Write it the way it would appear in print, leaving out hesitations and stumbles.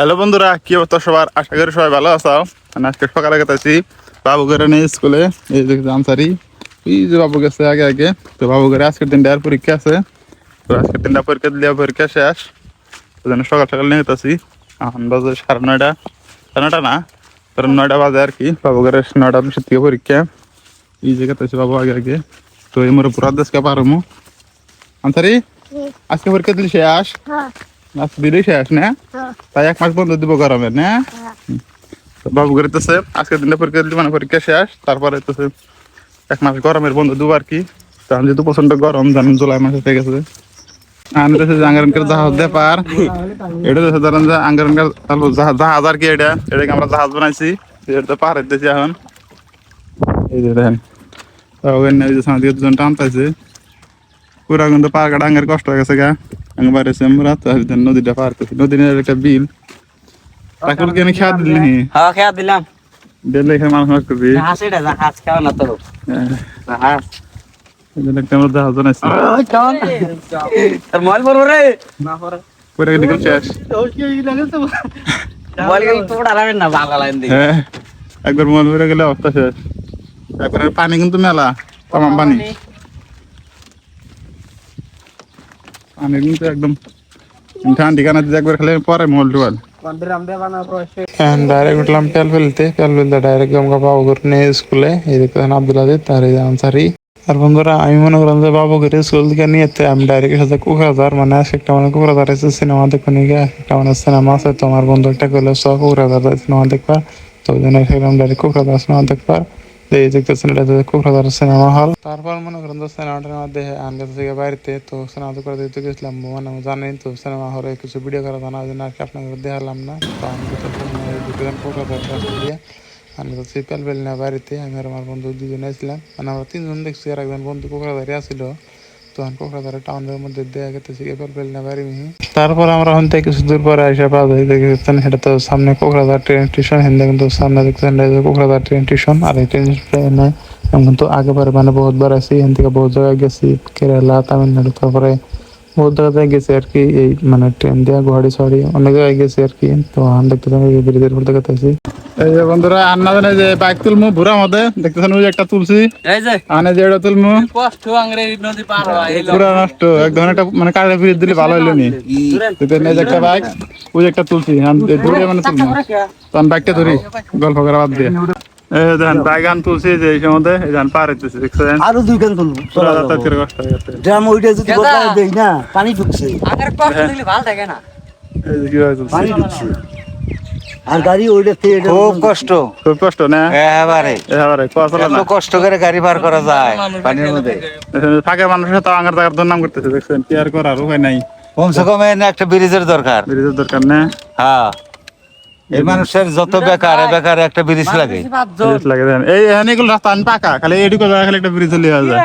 Hello বন্ধুরা, কি অবস্থা সবার? আশা করি সবাই ভালো আছো। আজকে সকালে গেছি বাবু করে নিয়ে স্কুলে। এই যে আনসারি, এই যে বাবু গেছে আগে আগে। তো বাবু করে আজকের দিনটা আর পরীক্ষা আছে। তো আজকের দিনটা পরীক্ষা দিলে পরীক্ষা শেষ। তো জন্য সকাল সকাল নিয়ে যেতেছি। এখন বাজে 9:30, 9:30 না, 9:30 বাজে আর কি। বাবু করে 9:30 থেকে পরীক্ষা। এই যে গেতেছি বাবু আগে আগে। তো এই মোর পুরা দেশকে পারমু। আনসারি, আজকে পরীক্ষা দিলি শেষ? আজকে দিলি শেষ না? তাই 1 মাস বন্ধ দিব গরমের না? বাবু করতেছে আজকের দিনটা পরীক্ষা দিলি মানে পরীক্ষা শেষ, তারপরে হইতেছে 1 মাস গরমের বন্ধ দিব আর কি। কারণ যেহেতু প্রচন্ড গরম, জানেন জুলাই মাসে থেকে গেছে। আনতেছে যে আঙ্গারনকার জাহাজ ব্যাপার, এটা হচ্ছে ধরেন যে আঙ্গারনকার জাহাজ আর কি। এটাকে আমরা জাহাজ বানাইছি, এটা পার হইতেছি এখন। এই যে দেখেন দুজন টানতেছে পুরা, কিন্তু পার কাটা আঙ্গের কষ্ট হয়ে গেছে গা। আঙ্গ বাইরে আমরা নদীটা পার করছি, নদীর একটা বিল তাকুল কেন খেয়া দিল নি? হ্যাঁ খেয়া দিলাম। দিলে এখানে মানুষ মাছ করবি। জাহাজ এটা জাহাজ খাও না তো। জাহাজ আমরা জাহাজ বানাইছি। তোর মোবাইল পড়বো রে। না পড়ে। পুরা কিন্তু শেষ। মোবাইল গেলে তো ডালাবেন না বাংলা লাইন দিয়ে। হ্যাঁ, একবার মন ভরে গেলে অবস্থা শেষ। একবার পানি কিন্তু মেলা তামাম পানি। পানি কিন্তু একদম ঠান্ডি কানা একবার খেলে পরে মল টুয়াল। ডাইরেক্ট উঠলাম পেল ফেলতে ডাইরেক্ট গমকা বাবু করে নিয়ে স্কুলে। এই দেখতেন আব্দুল আজিজ আর এই আনসারি। আর বন্ধুরা, আমি মনে করলাম যে বাবু করে স্কুল থেকে নিয়ে আমি ডাইরেক্ট সাথে কোকরাঝার, মানে একটা মানে কোকরাঝার এসে সিনেমা দেখো নিয়ে একটা মানে সিনেমা আছে। তো আমার বন্ধু একটা করলে সব কোকরাঝার সিনেমা দেখবার। তো ওই জন্য সেরকম ডাইরেক্ট কোকরাঝার সিনেমা দেখবার। এই দেখতেছেন এটা কোকরাঝার সিনেমা হল। তারপর মনে করেন যে সিনেমাটার মধ্যে আনতে থেকে বাড়িতে তো সিনেমা দেখতে গেছিলাম। মানে জানেন তো সিনেমা হলে কিছু ভিডিও করা জানা জন্য আর কি আপনাদের দেখালাম না। তো আমি কোকরাঝার দিয়ে আমি তো সিপাল বেল না বাড়িতে, আমি আর আমার বন্ধু দুজনে আসলাম। মানে আমরা 3জন দেখছি, আর একজন বন্ধু কোকরাঝারে আসছিল। তো কোকরাঝারের টাউনের মধ্যে দেখা গেতেছি সিপাল বেল না বাড়ি মিহি। তারপর আমরা হন থেকে কিছু দূর পরে এসে বাজারে দেখতেছেন সেটা তো সামনে কোকরাঝার ট্রেন স্টেশন। হিন্দে কিন্তু সামনে দেখতেছেন কোকরাঝার ট্রেন স্টেশন। আর এই ট্রেন স্টেশনে আমি কিন্তু আগেবার মানে বহুতবার আছি, এখান থেকে বহুত জায়গায় গেছি, কেরালা, তামিলনাড়ু, তারপরে বহুত জায়গায় গেছি আর কি। এই মানে ট্রেন দিয়ে গুয়াহাটি সরি অনেক জায়গায় গেছি আর কি। তো দেখতেছেন ব্রিজের উপর দেখাতেছি। এই যে বন্ধুরা, আন্না জানে যে বাইক তুলমু ভুরা মধ্যে দেখতেছেন ওই একটা তুলছি, এই যে আনে যে এটা তুলমু কষ্ট আংরে নদী পার হয় এই পুরা নষ্ট। এক ধরনের একটা মানে কাঠের ব্রিজ দিলে ভালো হইলো নি। দেখেন এই যে একটা বাইক, ওই একটা তুলছি ধরে মানে তুলমু। তখন বাইকটা ধরি গল্প করা বাদ দিয়ে। এই দেখেন বাইক আন তুলছি যে এই সময় এই যান পার হইতেছে, দেখছেন আরো 2 কান তুলবো পুরা যাতায়াত করে কষ্ট হয়ে গেছে। ড্রাম ওইটা যদি বদলায় দেই না পানি ঢুকছে, আগের কষ্ট দিলে ভালো থাকে না। এই যে কিভাবে তুলছি, পানি ঢুকছে আর গাড়ি ওইটা খুব কষ্ট, খুব কষ্ট না? এবারে কষ্ট এত কষ্ট করে গাড়ি পার করা যায় পানির মধ্যে। থাকে মানুষের তো আঙার জায়গার নাম করতেছে, দেখছেন কি আর করার উপায় নাই। কমসে কম এনে একটা ব্রিজের দরকার। ব্রিজের দরকার না? হ্যাঁ, এই মানুষের যত বেকার একটা ব্রিজ লাগে। ব্রিজ লাগে। এই এখানে এগুলো রাস্তা পাকা, খালি এটুকু জায়গা খালি একটা ব্রিজ হলে হয়ে যায়।